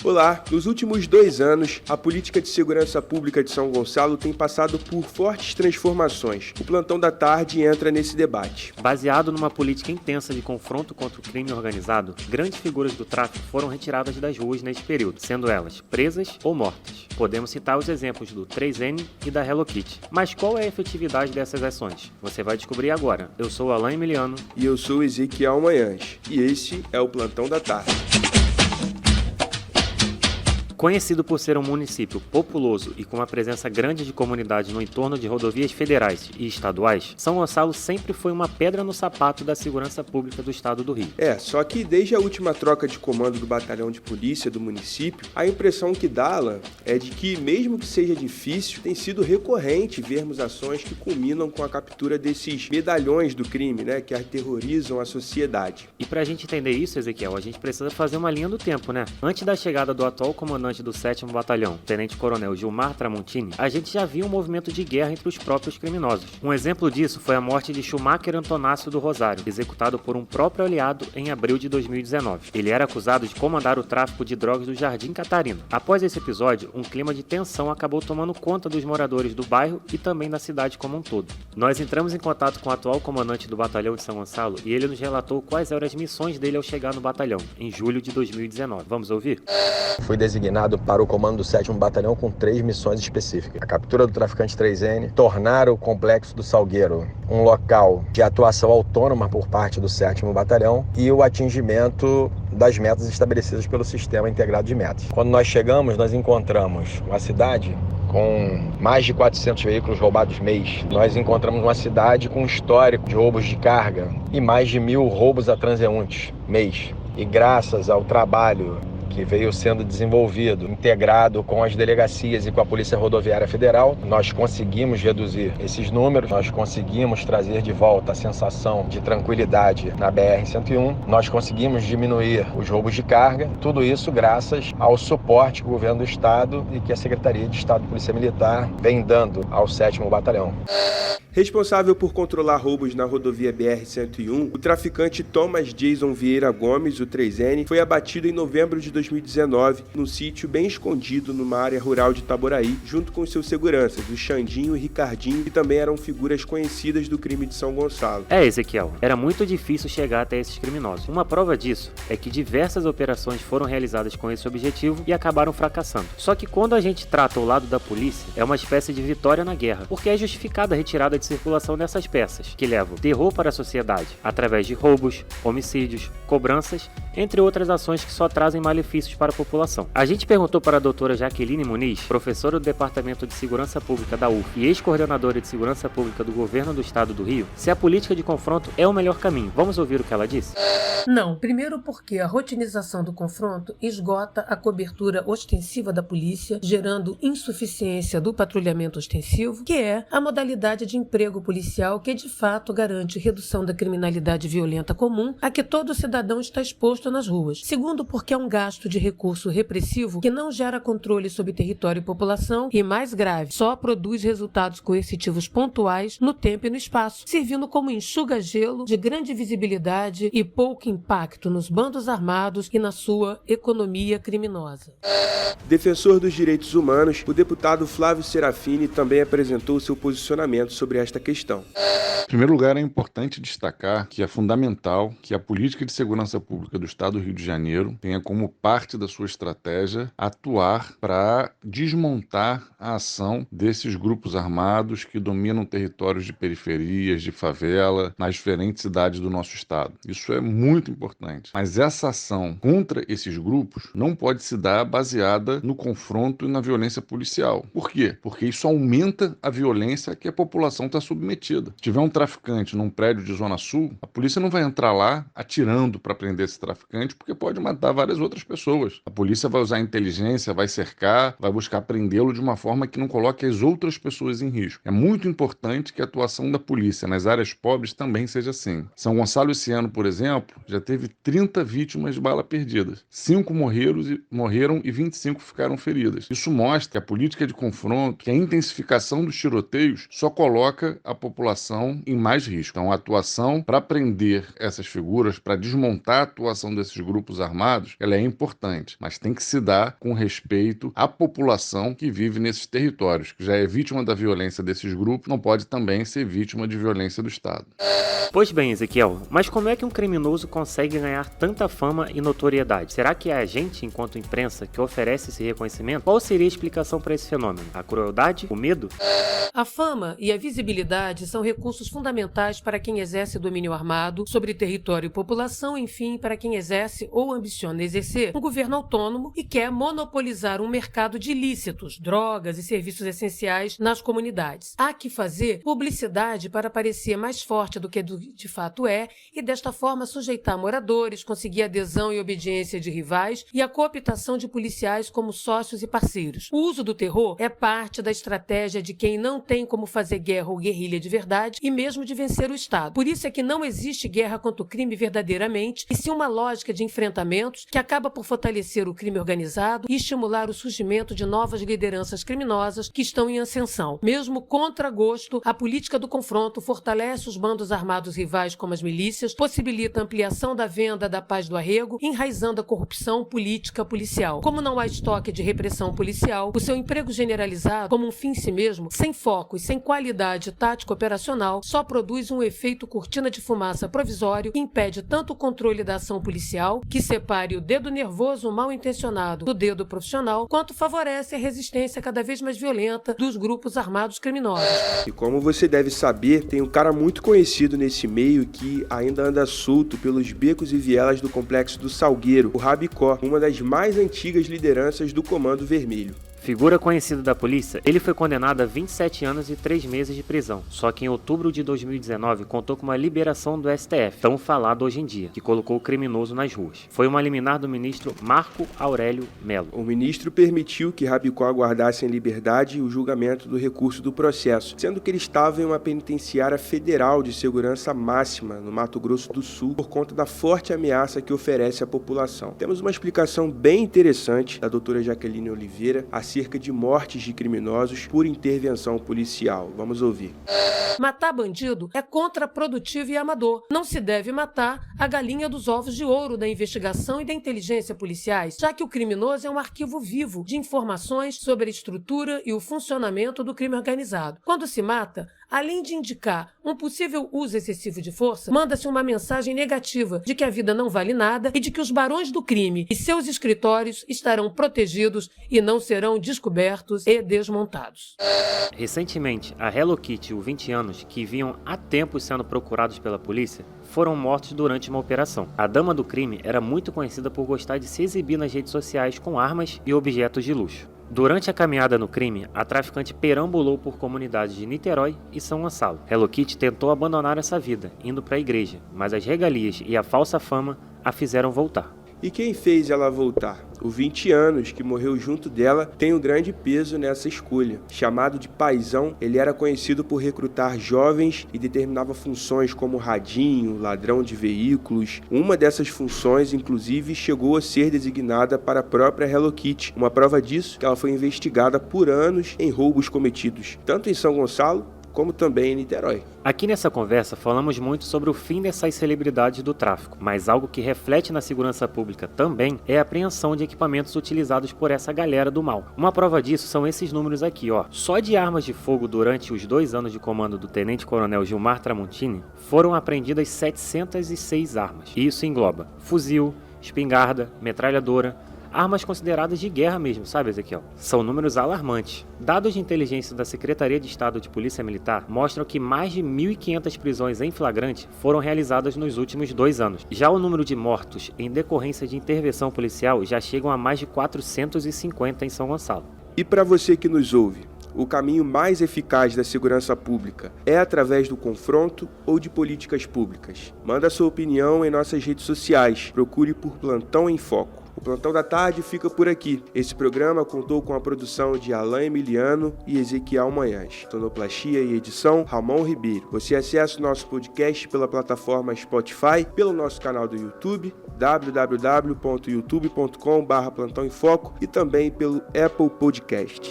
Olá, nos últimos 2 anos, a política de segurança pública de São Gonçalo tem passado por fortes transformações. O Plantão da Tarde entra nesse debate. Baseado numa política intensa de confronto contra o crime organizado, grandes figuras do tráfico foram retiradas das ruas neste período, sendo elas presas ou mortas. Podemos citar os exemplos do 3N e da Hello Kitty. Mas qual é a efetividade dessas ações? Você vai descobrir agora. Eu sou Alan Emiliano. E eu sou Ezequiel Manhães. E esse é o Plantão da Tarde. Conhecido por ser um município populoso e com uma presença grande de comunidades no entorno de rodovias federais e estaduais, São Gonçalo sempre foi uma pedra no sapato da segurança pública do estado do Rio. Só que desde a última troca de comando do batalhão de polícia do município, a impressão que dá, Alan, é de que, mesmo que seja difícil, tem sido recorrente vermos ações que culminam com a captura desses medalhões do crime, que aterrorizam a sociedade. E pra gente entender isso, Ezequiel, a gente precisa fazer uma linha do tempo, Antes da chegada do atual comandante do 7º Batalhão, Tenente-Coronel Gilmar Tramontini, a gente já viu um movimento de guerra entre os próprios criminosos. Um exemplo disso foi a morte de Schumacher Antonácio do Rosário, executado por um próprio aliado em abril de 2019. Ele era acusado de comandar o tráfico de drogas do Jardim Catarina. Após esse episódio, um clima de tensão acabou tomando conta dos moradores do bairro e também da cidade como um todo. Nós entramos em contato com o atual comandante do Batalhão de São Gonçalo e ele nos relatou quais eram as missões dele ao chegar no batalhão, em julho de 2019. Vamos ouvir? Fui designado para o comando do 7º Batalhão com 3 missões específicas. A captura do traficante 3N, tornar o Complexo do Salgueiro um local de atuação autônoma por parte do 7º Batalhão e o atingimento das metas estabelecidas pelo Sistema Integrado de Metas. Quando nós chegamos, nós encontramos uma cidade com mais de 400 veículos roubados mês. Nós encontramos uma cidade com um histórico de roubos de carga e mais de 1.000 roubos a transeuntes mês. E graças ao trabalho que veio sendo desenvolvido, integrado com as delegacias e com a Polícia Rodoviária Federal, nós conseguimos reduzir esses números, nós conseguimos trazer de volta a sensação de tranquilidade na BR-101, nós conseguimos diminuir os roubos de carga, tudo isso graças ao suporte que o Governo do Estado e que a Secretaria de Estado de Polícia Militar vem dando ao 7º Batalhão. Responsável por controlar roubos na rodovia BR-101, o traficante Thomas Jason Vieira Gomes, o 3N, foi abatido em novembro de 2019, num sítio bem escondido numa área rural de Itaboraí, junto com seus seguranças, o Xandinho e Ricardinho, que também eram figuras conhecidas do crime de São Gonçalo. Ezequiel, era muito difícil chegar até esses criminosos. Uma prova disso é que diversas operações foram realizadas com esse objetivo e acabaram fracassando. Só que quando a gente trata o lado da polícia, é uma espécie de vitória na guerra, porque é justificada a retirada de circulação dessas peças, que levam terror para a sociedade, através de roubos, homicídios, cobranças, entre outras ações que só trazem malefícios para a população. A gente perguntou para a doutora Jaqueline Muniz, professora do Departamento de Segurança Pública da UF e ex-coordenadora de Segurança Pública do Governo do Estado do Rio, se a política de confronto é o melhor caminho. Vamos ouvir o que ela disse? Não, primeiro porque a rotinização do confronto esgota a cobertura ostensiva da polícia, gerando insuficiência do patrulhamento ostensivo, que é a modalidade de emprego policial que de fato garante redução da criminalidade violenta comum a que todo cidadão está exposto nas ruas. Segundo, porque é um gasto de recurso repressivo que não gera controle sobre território e população e, mais grave, só produz resultados coercitivos pontuais no tempo e no espaço, servindo como enxuga-gelo de grande visibilidade e pouco impacto nos bandos armados e na sua economia criminosa. Defensor dos direitos humanos, o deputado Flávio Serafini também apresentou seu posicionamento sobre esta questão. Em primeiro lugar, é importante destacar que é fundamental que a política de segurança pública do Estado do Rio de Janeiro tenha como parte da sua estratégia atuar para desmontar a ação desses grupos armados que dominam territórios de periferias, de favela, nas diferentes cidades do nosso estado. Isso é muito importante. Mas essa ação contra esses grupos não pode se dar baseada no confronto e na violência policial. Por quê? Porque isso aumenta a violência que a população está submetida. Se tiver um traficante num prédio de Zona Sul, a polícia não vai entrar lá atirando para prender esse traficante, porque pode matar várias outras pessoas. A polícia vai usar inteligência, vai cercar, vai buscar prendê-lo de uma forma que não coloque as outras pessoas em risco. É muito importante que a atuação da polícia nas áreas pobres também seja assim. São Gonçalo esse ano, por exemplo, já teve 30 vítimas de bala perdidas. 5 morreram e 25 ficaram feridas. Isso mostra que a política de confronto, que a intensificação dos tiroteios só coloca coloca a população em mais risco. Então, a atuação para prender essas figuras, para desmontar a atuação desses grupos armados, ela é importante, mas tem que se dar com respeito à população que vive nesses territórios, que já é vítima da violência desses grupos, não pode também ser vítima de violência do Estado. Pois bem, Ezequiel, mas como é que um criminoso consegue ganhar tanta fama e notoriedade? Será que é a gente, enquanto imprensa, que oferece esse reconhecimento? Qual seria a explicação para esse fenômeno? A crueldade? O medo? A fama e a visibilidade são recursos fundamentais para quem exerce domínio armado sobre território e população, enfim, para quem exerce ou ambiciona exercer um governo autônomo e quer monopolizar um mercado de ilícitos, drogas e serviços essenciais nas comunidades. Há que fazer publicidade para parecer mais forte do que de fato é e, desta forma, sujeitar moradores, conseguir adesão e obediência de rivais e a cooptação de policiais como sócios e parceiros. O uso do terror é parte da estratégia de quem não tem como fazer guerra ou guerrilha de verdade e mesmo de vencer o Estado. Por isso é que não existe guerra contra o crime verdadeiramente, e sim uma lógica de enfrentamentos que acaba por fortalecer o crime organizado e estimular o surgimento de novas lideranças criminosas que estão em ascensão. Mesmo contra gosto, a política do confronto fortalece os bandos armados rivais como as milícias, possibilita a ampliação da venda da paz do arrego, enraizando a corrupção política policial. Como não há estoque de repressão policial, o seu emprego generalizado, como um fim em si mesmo, sem foco e sem qualidade tática operacional, só produz um efeito cortina de fumaça provisório que impede tanto o controle da ação policial, que separe o dedo nervoso mal intencionado do dedo profissional, quanto favorece a resistência cada vez mais violenta dos grupos armados criminosos. E como você deve saber, tem um cara muito conhecido nesse meio que ainda anda solto pelos becos e vielas do Complexo do Salgueiro, o Rabicó, uma das mais antigas lideranças do Comando Vermelho. Figura conhecida da polícia, ele foi condenado a 27 anos e 3 meses de prisão, só que em outubro de 2019 contou com uma liberação do STF, tão falado hoje em dia, que colocou o criminoso nas ruas. Foi uma liminar do ministro Marco Aurélio Melo. O ministro permitiu que Rabicó aguardasse em liberdade o julgamento do recurso do processo, sendo que ele estava em uma penitenciária federal de segurança máxima no Mato Grosso do Sul por conta da forte ameaça que oferece à população. Temos uma explicação bem interessante da doutora Jaqueline Oliveira acerca de mortes de criminosos por intervenção policial. Vamos ouvir. Matar bandido é contraprodutivo e amador. Não se deve matar a galinha dos ovos de ouro da investigação e da inteligência policiais, já que o criminoso é um arquivo vivo de informações sobre a estrutura e o funcionamento do crime organizado. Quando se mata, além de indicar um possível uso excessivo de força, manda-se uma mensagem negativa de que a vida não vale nada e de que os barões do crime e seus escritórios estarão protegidos e não serão descobertos e desmontados. Recentemente, a Hello Kitty e o 20 anos, que vinham há tempos sendo procurados pela polícia, foram mortos durante uma operação. A dama do crime era muito conhecida por gostar de se exibir nas redes sociais com armas e objetos de luxo. Durante a caminhada no crime, a traficante perambulou por comunidades de Niterói e São Gonçalo. Hello Kitty tentou abandonar essa vida, indo para a igreja, mas as regalias e a falsa fama a fizeram voltar. E quem fez ela voltar? O 20 anos, que morreu junto dela, tem um grande peso nessa escolha. Chamado de paizão, ele era conhecido por recrutar jovens e determinava funções como radinho, ladrão de veículos. Uma dessas funções, inclusive, chegou a ser designada para a própria Hello Kitty. Uma prova disso, que ela foi investigada por anos em roubos cometidos, tanto em São Gonçalo, como também em Niterói. Aqui nessa conversa falamos muito sobre o fim dessas celebridades do tráfico, mas algo que reflete na segurança pública também é a apreensão de equipamentos utilizados por essa galera do mal. Uma prova disso são esses números aqui, ó. Só de armas de fogo durante os 2 anos de comando do Tenente-Coronel Gilmar Tramontini, foram apreendidas 706 armas. E isso engloba fuzil, espingarda, metralhadora, armas consideradas de guerra mesmo, sabe, Ezequiel? São números alarmantes. Dados de inteligência da Secretaria de Estado de Polícia Militar mostram que mais de 1.500 prisões em flagrante foram realizadas nos últimos 2 anos. Já o número de mortos em decorrência de intervenção policial já chegam a mais de 450 em São Gonçalo. E para você que nos ouve, o caminho mais eficaz da segurança pública é através do confronto ou de políticas públicas? Manda sua opinião em nossas redes sociais. Procure por Plantão em Foco. O Plantão da Tarde fica por aqui. Esse programa contou com a produção de Alain Emiliano e Ezequiel Manhães. Sonoplastia e edição, Ramon Ribeiro. Você acessa o nosso podcast pela plataforma Spotify, pelo nosso canal do YouTube, www.youtube.com/plantãoemfoco e também pelo Apple Podcasts.